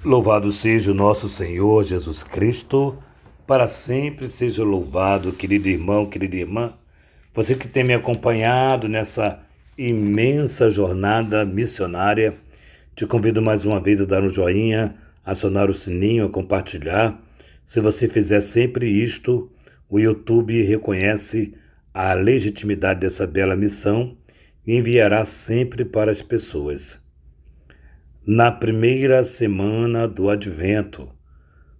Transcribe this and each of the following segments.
Louvado seja o nosso Senhor Jesus Cristo, para sempre seja louvado, querido irmão, querida irmã. Você que tem me acompanhado nessa imensa jornada missionária, te convido mais uma vez a dar um joinha, acionar o sininho, a compartilhar. Se você fizer sempre isto, o YouTube reconhece a legitimidade dessa bela missão e enviará sempre para as pessoas. Na primeira semana do Advento,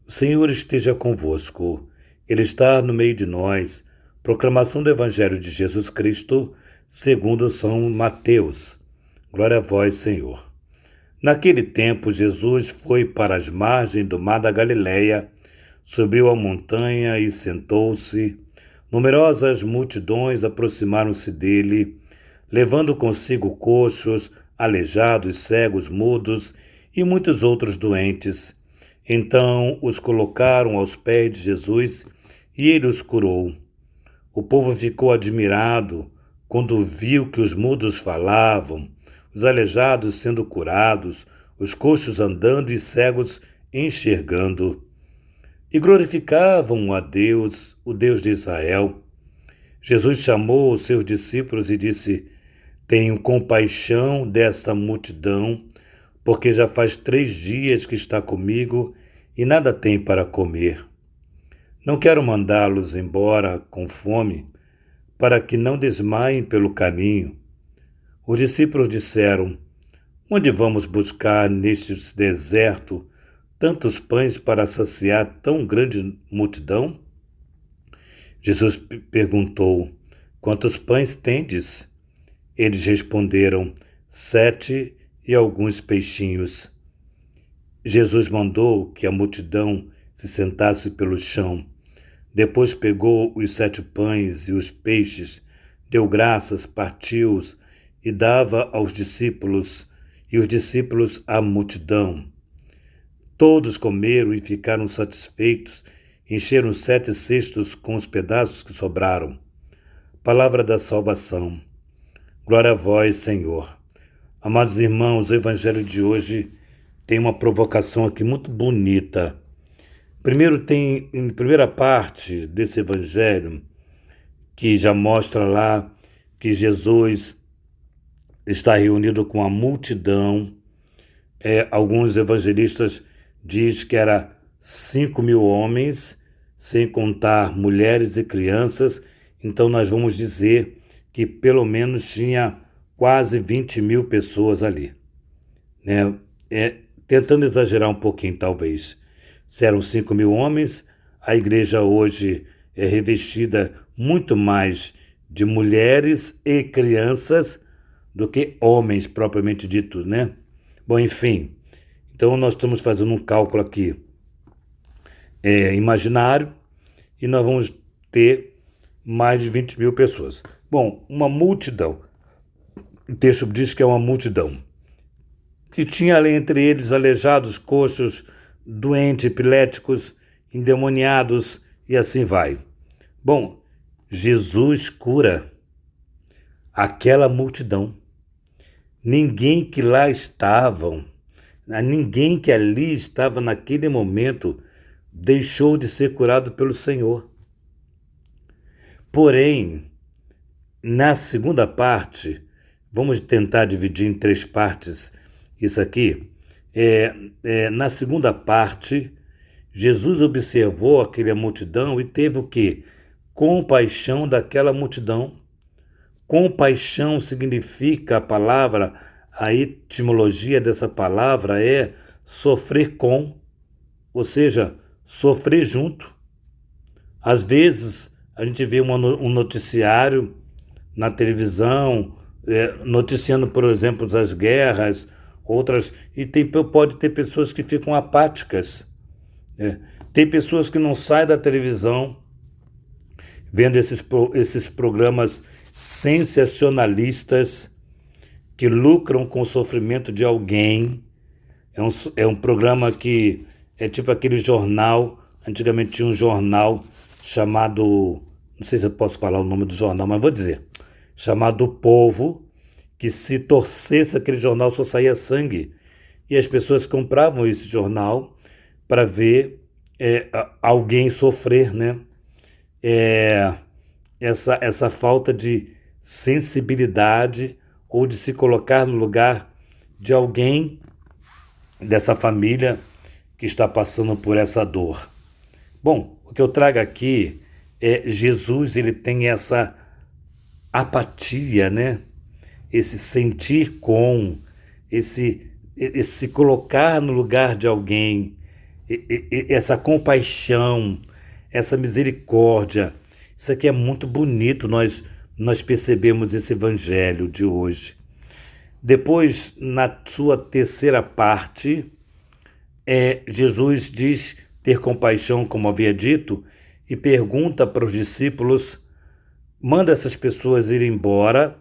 o Senhor esteja convosco. Ele está no meio de nós. Proclamação do Evangelho de Jesus Cristo, segundo São Mateus. Glória a vós, Senhor. Naquele tempo, Jesus foi para as margens do mar da Galileia, subiu a montanha e sentou-se. Numerosas multidões aproximaram-se dele, levando consigo coxos, aleijados, cegos, mudos e muitos outros doentes. Então os colocaram aos pés de Jesus e ele os curou. O povo ficou admirado quando viu que os mudos falavam, os aleijados sendo curados, os coxos andando e cegos enxergando. E glorificavam a Deus, o Deus de Israel. Jesus chamou os seus discípulos e disse: Tenho compaixão desta multidão, porque já faz 3 dias que está comigo e nada tem para comer. Não quero mandá-los embora com fome, para que não desmaiem pelo caminho. Os discípulos disseram: Onde vamos buscar neste deserto tantos pães para saciar tão grande multidão? Jesus perguntou: Quantos pães tendes? Eles responderam: 7 e alguns peixinhos. Jesus mandou que a multidão se sentasse pelo chão. Depois pegou os 7 pães e os peixes, deu graças, partiu-os e dava aos discípulos, e os discípulos à multidão. Todos comeram e ficaram satisfeitos, encheram 7 cestos com os pedaços que sobraram. Palavra da salvação. Glória a vós, Senhor. Amados irmãos, o Evangelho de hoje tem uma provocação aqui muito bonita. Primeiro tem, em primeira parte desse Evangelho, que já mostra lá que Jesus está reunido com a multidão. Alguns evangelistas dizem que era 5.000 homens, sem contar mulheres e crianças. Então nós vamos dizer que pelo menos tinha quase 20.000 pessoas ali, né? Tentando exagerar um pouquinho, talvez. Se eram 5.000 homens, a igreja hoje é revestida muito mais de mulheres e crianças do que homens propriamente ditos, né? Bom, enfim, então nós estamos fazendo um cálculo aqui imaginário e nós vamos ter mais de 20.000 pessoas. Bom, uma multidão, o texto diz que é uma multidão, que tinha ali entre eles aleijados, coxos, doentes, epiléticos, endemoniados e assim vai. Bom, Jesus cura aquela multidão. Ninguém que lá estavam, ninguém que ali estava naquele momento deixou de ser curado pelo Senhor. Porém, na segunda parte, vamos tentar dividir em 3 partes isso aqui. Na segunda parte, Jesus observou aquela multidão e teve o quê? Compaixão daquela multidão. Compaixão significa a etimologia dessa palavra é sofrer com, ou seja, sofrer junto. Às vezes a gente vê um noticiário na televisão, noticiando, por exemplo, as guerras, outras, e pode ter pessoas que ficam apáticas. Tem pessoas que não saem da televisão vendo esses programas sensacionalistas que lucram com o sofrimento de alguém. É um programa que é tipo aquele jornal. Antigamente tinha um jornal chamado, não sei se eu posso falar o nome do jornal, mas vou dizer, chamado O Povo, que se torcesse aquele jornal só saía sangue. e as pessoas compravam esse jornal para ver alguém sofrer, né? É, essa falta de sensibilidade ou de se colocar no lugar de alguém dessa família que está passando por essa dor. Bom, o que eu trago aqui é Jesus, ele tem essa apatia, né? Esse sentir com, esse se colocar no lugar de alguém, essa compaixão, essa misericórdia. Isso aqui é muito bonito, nós percebemos esse evangelho de hoje. Depois, na sua terceira parte, Jesus diz ter compaixão, como havia dito, e pergunta para os discípulos, manda essas pessoas ir embora.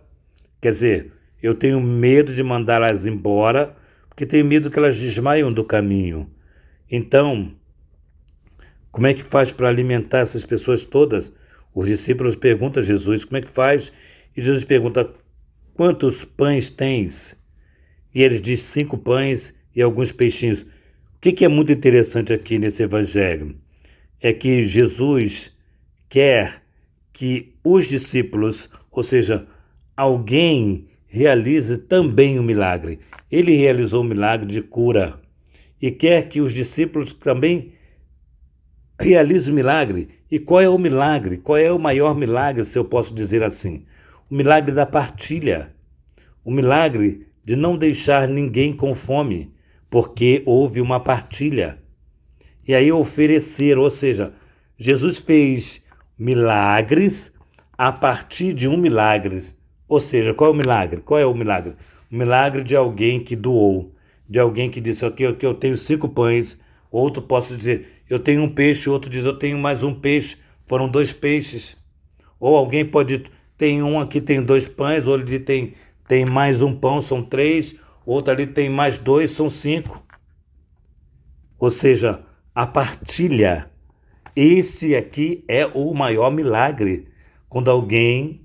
Quer dizer, eu tenho medo de mandá-las embora, porque tenho medo que elas desmaiam do caminho. Então, como é que faz para alimentar essas pessoas todas? Os discípulos perguntam a Jesus, como é que faz? E Jesus pergunta, quantos pães tens? E eles dizem 5 pães e alguns peixinhos. O que é muito interessante aqui nesse evangelho? É que Jesus quer que os discípulos, ou seja, alguém realize também um milagre. Ele realizou um milagre de cura e quer que os discípulos também realizem o milagre. E qual é o milagre? Qual é o maior milagre, se eu posso dizer assim? O milagre da partilha. O milagre de não deixar ninguém com fome, porque houve uma partilha. E aí oferecer, ou seja, Jesus fez milagres a partir de um milagre. Ou seja, qual é o milagre? Qual é o milagre? O milagre de alguém que doou, de alguém que disse, aqui eu tenho 5 pães, outro posso dizer, eu tenho um peixe, outro diz, eu tenho mais um peixe, foram 2 peixes. Ou alguém pode, tem um aqui tem 2 pães, outro ali tem mais um pão, são 3, outro ali tem mais 2, são 5. Ou seja, a partilha. Esse aqui é o maior milagre, quando alguém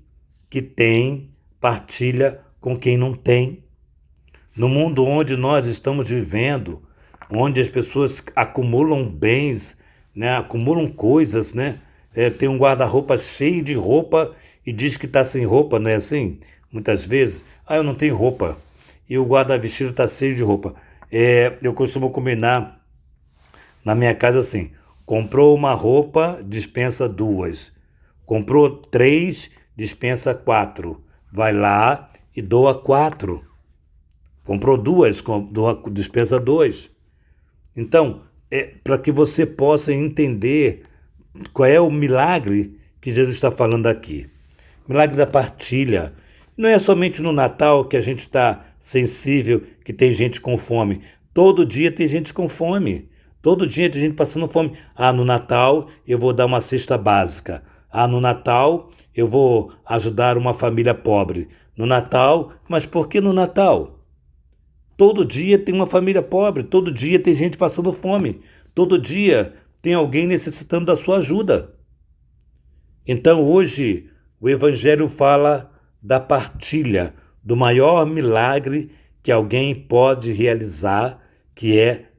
que tem partilha com quem não tem. No mundo onde nós estamos vivendo, onde as pessoas acumulam bens, né, acumulam coisas, né? Tem um guarda-roupa cheio de roupa e diz que está sem roupa, não é assim? Muitas vezes, eu não tenho roupa. E o guarda-vestido está cheio de roupa. Eu costumo combinar na minha casa assim, comprou uma roupa, dispensa 2. Comprou 3, dispensa 4. Vai lá e doa 4. Comprou 2, dispensa 2. Então, para que você possa entender qual é o milagre que Jesus está falando aqui. Milagre da partilha. Não é somente no Natal que a gente está sensível, que tem gente com fome. Todo dia tem gente com fome. Todo dia tem gente passando fome. No Natal eu vou dar uma cesta básica. No Natal eu vou ajudar uma família pobre. No Natal, mas por que no Natal? Todo dia tem uma família pobre, todo dia tem gente passando fome, todo dia tem alguém necessitando da sua ajuda. Então hoje o Evangelho fala da partilha, do maior milagre que alguém pode realizar, que é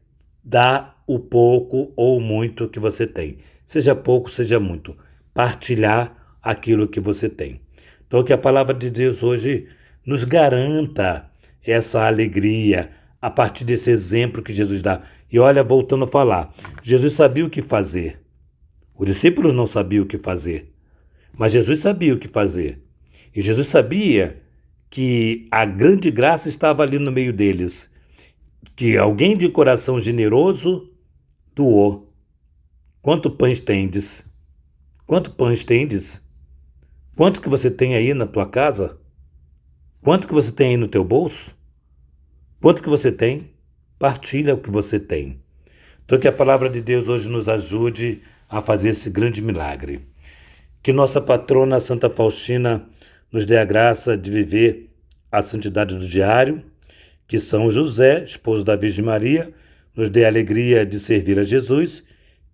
dar o pouco ou muito que você tem. Seja pouco, seja muito. Partilhar aquilo que você tem. Então que a palavra de Deus hoje nos garanta essa alegria a partir desse exemplo que Jesus dá. E olha, voltando a falar, Jesus sabia o que fazer. Os discípulos não sabiam o que fazer, mas Jesus sabia o que fazer. E Jesus sabia que a grande graça estava ali no meio deles, que alguém de coração generoso doou. Quanto pães tendes? Quanto pães tendes? Quanto que você tem aí na tua casa? Quanto que você tem aí no teu bolso? Quanto que você tem? Partilha o que você tem. Então que a palavra de Deus hoje nos ajude a fazer esse grande milagre. Que nossa patrona Santa Faustina nos dê a graça de viver a santidade do diário. Que São José, esposo da Virgem Maria, nos dê a alegria de servir a Jesus.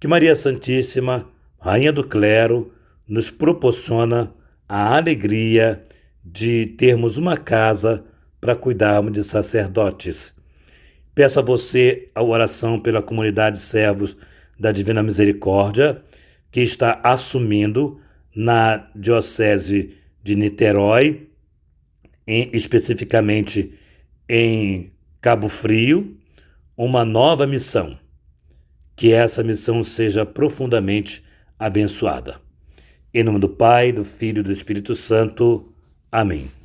Que Maria Santíssima, Rainha do Clero, nos proporciona a alegria de termos uma casa para cuidarmos de sacerdotes. Peço a você a oração pela comunidade servos da Divina Misericórdia, que está assumindo na Diocese de Niterói, especificamente em Cabo Frio, uma nova missão. Que essa missão seja profundamente abençoada. Em nome do Pai, do Filho e do Espírito Santo. Amém.